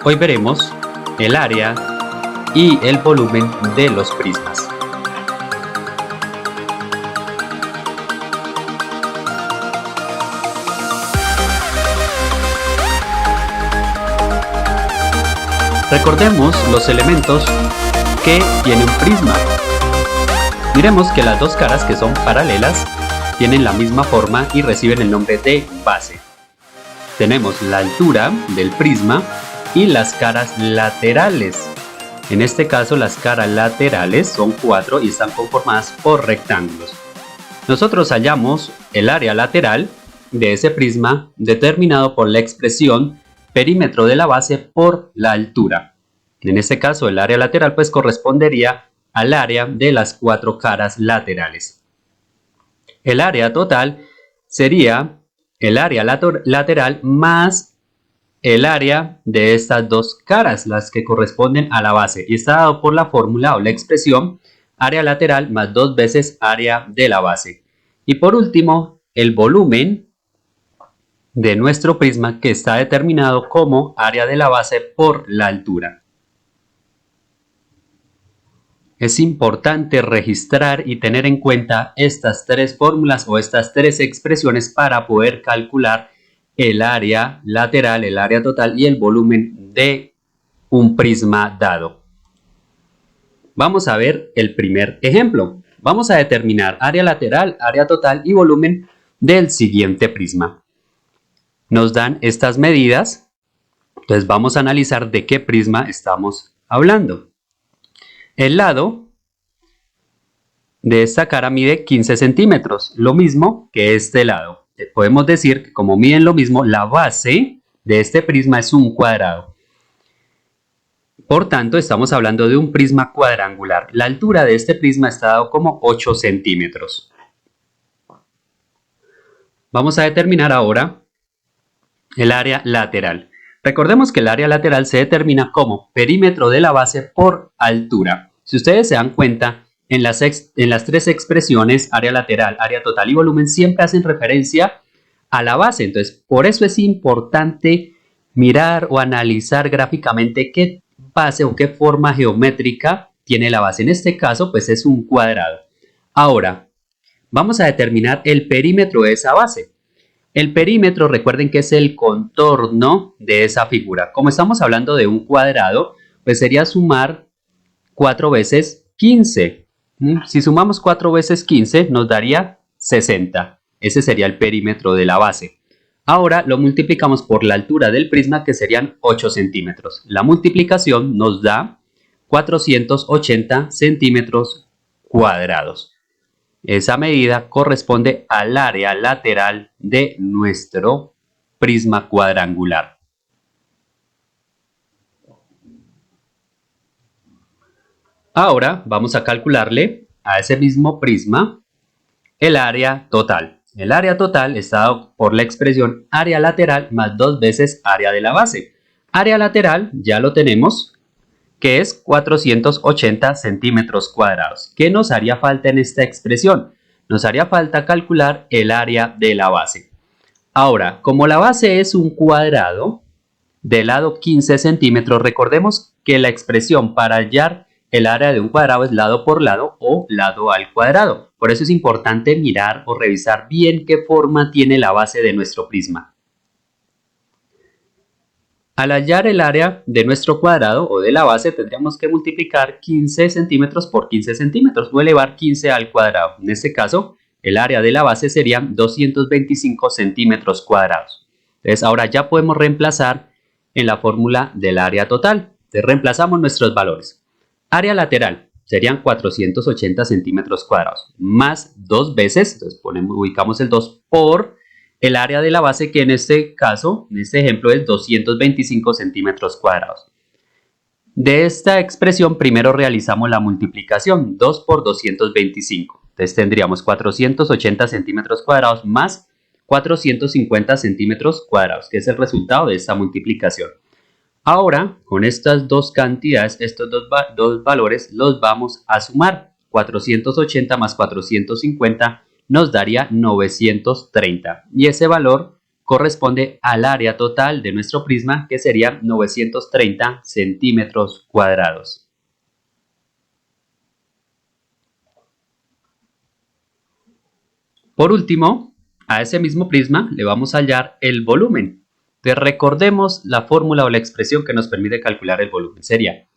Hoy veremos el área y el volumen de los prismas. Recordemos los elementos que tiene un prisma. Miremos que las dos caras, que son paralelas, tienen la misma forma y reciben el nombre de base. Tenemos la altura del prisma y las caras laterales. En este caso, las caras laterales son 4 y están conformadas por rectángulos. Nosotros hallamos el área lateral de ese prisma determinado por la expresión perímetro de la base por la altura. En este caso, el área lateral pues correspondería al área de las 4 caras laterales. El área total sería el área lateral más el área de estas dos caras, las que corresponden a la base, y está dado por la fórmula o la expresión área lateral más 2 veces área de la base. Y por último, el volumen de nuestro prisma, que está determinado como área de la base por la altura. Es importante registrar y tener en cuenta estas tres fórmulas o estas tres expresiones para poder calcular el área lateral, el área total y el volumen de un prisma dado. Vamos a ver el primer ejemplo. Vamos a determinar área lateral, área total y volumen del siguiente prisma. Nos dan estas medidas, entonces vamos a analizar de qué prisma estamos hablando. El lado de esta cara mide 15 centímetros, lo mismo que este lado. Podemos decir que como miden lo mismo, la base de este prisma es un cuadrado. Por tanto, estamos hablando de un prisma cuadrangular. La altura de este prisma está dado como 8 centímetros. Vamos a determinar ahora el área lateral. Recordemos que el área lateral se determina como perímetro de la base por altura. Si ustedes se dan cuenta, en las tres expresiones, área lateral, área total y volumen, siempre hacen referencia a la base. Entonces, por eso es importante mirar o analizar gráficamente qué base o qué forma geométrica tiene la base. En este caso, pues es un cuadrado. Ahora, vamos a determinar el perímetro de esa base. El perímetro, recuerden que es el contorno de esa figura. Como estamos hablando de un cuadrado, pues sería sumar 4 veces 15. Si sumamos 4 veces 15 nos daría 60. Ese sería el perímetro de la base. Ahora lo multiplicamos por la altura del prisma, que serían 8 centímetros. La multiplicación nos da 480 centímetros cuadrados. Esa medida corresponde al área lateral de nuestro prisma cuadrangular. Ahora vamos a calcularle a ese mismo prisma el área total. El área total está dado por la expresión área lateral más 2 veces área de la base. Área lateral ya lo tenemos, que es 480 centímetros cuadrados. ¿Qué nos haría falta en esta expresión? Nos haría falta calcular el área de la base. Ahora, como la base es un cuadrado, de lado 15 centímetros, recordemos que la expresión para hallar el área de un cuadrado es lado por lado o lado al cuadrado. Por eso es importante mirar o revisar bien qué forma tiene la base de nuestro prisma. Al hallar el área de nuestro cuadrado o de la base, tendríamos que multiplicar 15 centímetros por 15 centímetros o elevar 15 al cuadrado. En este caso, el área de la base sería 225 centímetros cuadrados. Entonces, ahora ya podemos reemplazar en la fórmula del área total. Entonces, reemplazamos nuestros valores. Área lateral serían 480 centímetros cuadrados más 2 veces, entonces ubicamos el 2 por el área de la base, que en este caso, en este ejemplo, es 225 centímetros cuadrados. De esta expresión primero realizamos la multiplicación, 2 por 225. Entonces tendríamos 480 centímetros cuadrados más 450 centímetros cuadrados, que es el resultado de esta multiplicación. Ahora, con estas dos cantidades, estos dos valores, los vamos a sumar. 480 más 450 nos daría 930. Y ese valor corresponde al área total de nuestro prisma, que serían 930 centímetros cuadrados. Por último, a ese mismo prisma le vamos a hallar el volumen. Entonces recordemos la fórmula o la expresión que nos permite calcular el volumen. Sería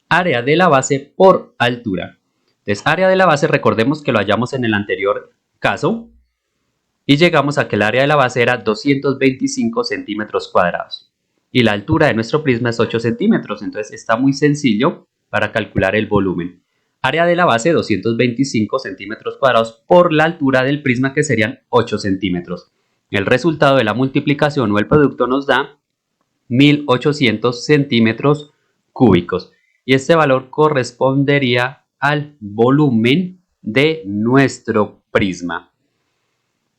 área de la base por altura. Entonces, área de la base, recordemos que lo hallamos en el anterior caso, y llegamos a que el área de la base era 225 centímetros cuadrados. Y la altura de nuestro prisma es 8 centímetros, entonces está muy sencillo para calcular el volumen. Área de la base 225 centímetros cuadrados por la altura del prisma, que serían 8 centímetros. El resultado de la multiplicación o el producto nos da 1800 centímetros cúbicos. Y este valor correspondería al volumen de nuestro prisma.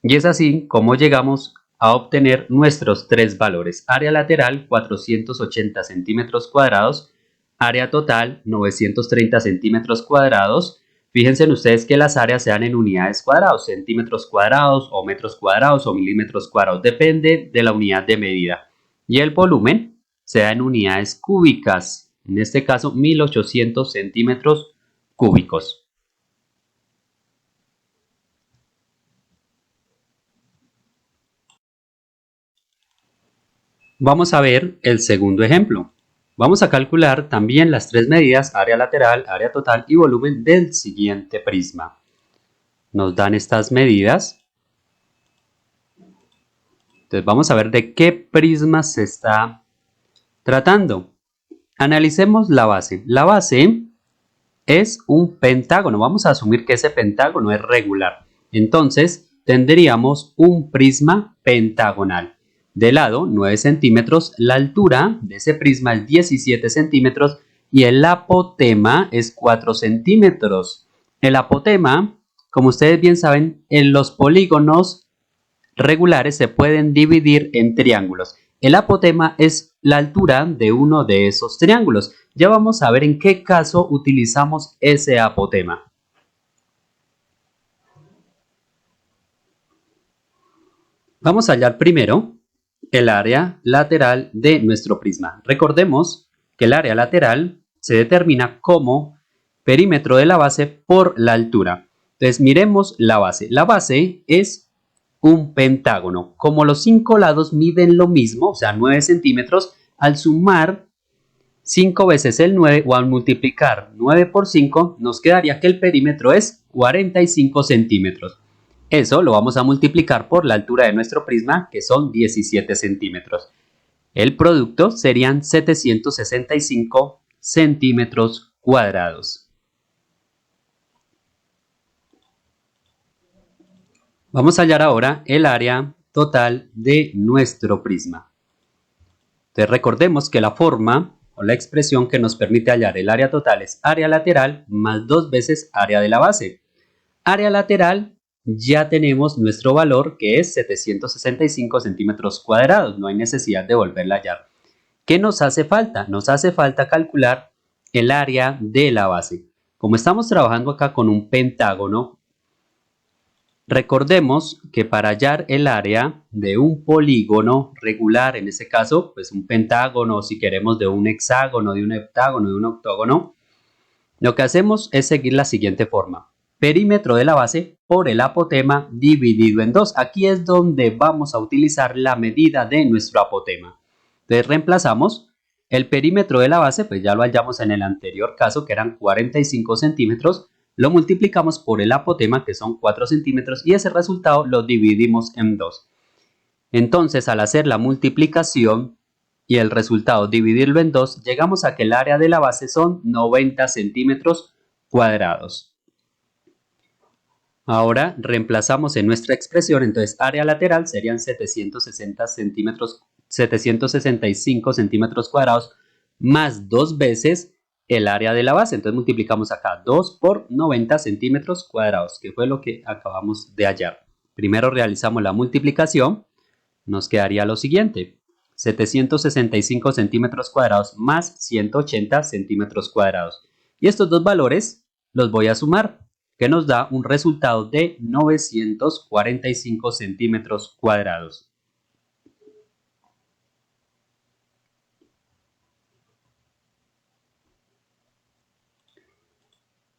Y es así como llegamos a obtener nuestros tres valores. Área lateral 480 centímetros cuadrados, área total 930 centímetros cuadrados. Fíjense en ustedes que las áreas sean en unidades cuadradas, centímetros cuadrados o metros cuadrados o milímetros cuadrados, depende de la unidad de medida. Y el volumen sea en unidades cúbicas, en este caso 1800 centímetros cúbicos. Vamos a ver el segundo ejemplo. Vamos a calcular también las tres medidas, área lateral, área total y volumen del siguiente prisma. Nos dan estas medidas. Entonces vamos a ver de qué prisma se está tratando. Analicemos la base. La base es un pentágono. Vamos a asumir que ese pentágono es regular. Entonces tendríamos un prisma pentagonal. De lado 9 centímetros, la altura de ese prisma es 17 centímetros y el apotema es 4 centímetros. El apotema, como ustedes bien saben, en los polígonos regulares se pueden dividir en triángulos. El apotema es la altura de uno de esos triángulos. Ya vamos a ver en qué caso utilizamos ese apotema. Vamos a hallar primero el área lateral de nuestro prisma. Recordemos que el área lateral se determina como perímetro de la base por la altura. Entonces miremos la base. La base es un pentágono. Como los 5 lados miden lo mismo, o sea 9 centímetros, al sumar 5 veces el 9 o al multiplicar 9 por 5, nos quedaría que el perímetro es 45 centímetros. Eso lo vamos a multiplicar por la altura de nuestro prisma, que son 17 centímetros. El producto serían 765 centímetros cuadrados. Vamos a hallar ahora el área total de nuestro prisma. Entonces recordemos que la forma o la expresión que nos permite hallar el área total es área lateral más 2 veces área de la base. Área lateral, ya tenemos nuestro valor, que es 765 centímetros cuadrados. No hay necesidad de volverla a hallar. ¿Qué nos hace falta? Nos hace falta calcular el área de la base. Como estamos trabajando acá con un pentágono, recordemos que para hallar el área de un polígono regular, en este caso, pues un pentágono, si queremos de un hexágono, de un heptágono, de un octógono, lo que hacemos es seguir la siguiente forma. Perímetro de la base por el apotema dividido en 2. Aquí es donde vamos a utilizar la medida de nuestro apotema. Entonces reemplazamos el perímetro de la base, pues ya lo hallamos en el anterior caso, que eran 45 centímetros. Lo multiplicamos por el apotema, que son 4 centímetros, y ese resultado lo dividimos en 2. Entonces, al hacer la multiplicación y el resultado dividirlo en 2, llegamos a que el área de la base son 90 centímetros cuadrados. Ahora reemplazamos en nuestra expresión, entonces área lateral serían 765 centímetros cuadrados más 2 veces el área de la base. Entonces multiplicamos acá 2 por 90 centímetros cuadrados, que fue lo que acabamos de hallar. Primero realizamos la multiplicación, nos quedaría lo siguiente: 765 centímetros cuadrados más 180 centímetros cuadrados. Y estos dos valores los voy a sumar, que nos da un resultado de 945 centímetros cuadrados.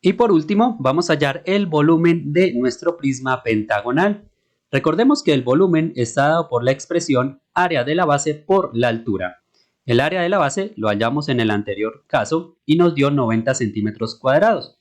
Y por último, vamos a hallar el volumen de nuestro prisma pentagonal. Recordemos que el volumen está dado por la expresión área de la base por la altura. El área de la base lo hallamos en el anterior caso y nos dio 90 centímetros cuadrados.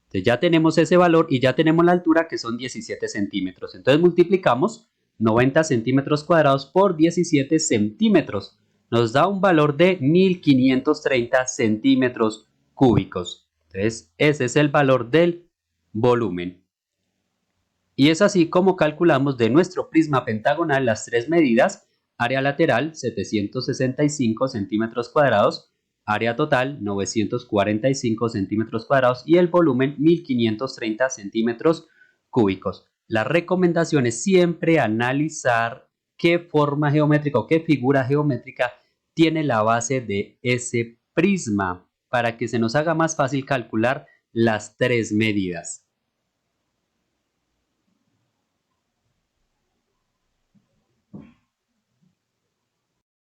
Entonces ya tenemos ese valor y ya tenemos la altura que son 17 centímetros. Entonces multiplicamos 90 centímetros cuadrados por 17 centímetros. Nos da un valor de 1530 centímetros cúbicos. Entonces ese es el valor del volumen. Y es así como calculamos de nuestro prisma pentagonal las tres medidas: área lateral 765 centímetros cuadrados, área total 945 centímetros cuadrados y el volumen 1530 centímetros cúbicos. La recomendación es siempre analizar qué forma geométrica o qué figura geométrica tiene la base de ese prisma para que se nos haga más fácil calcular las tres medidas.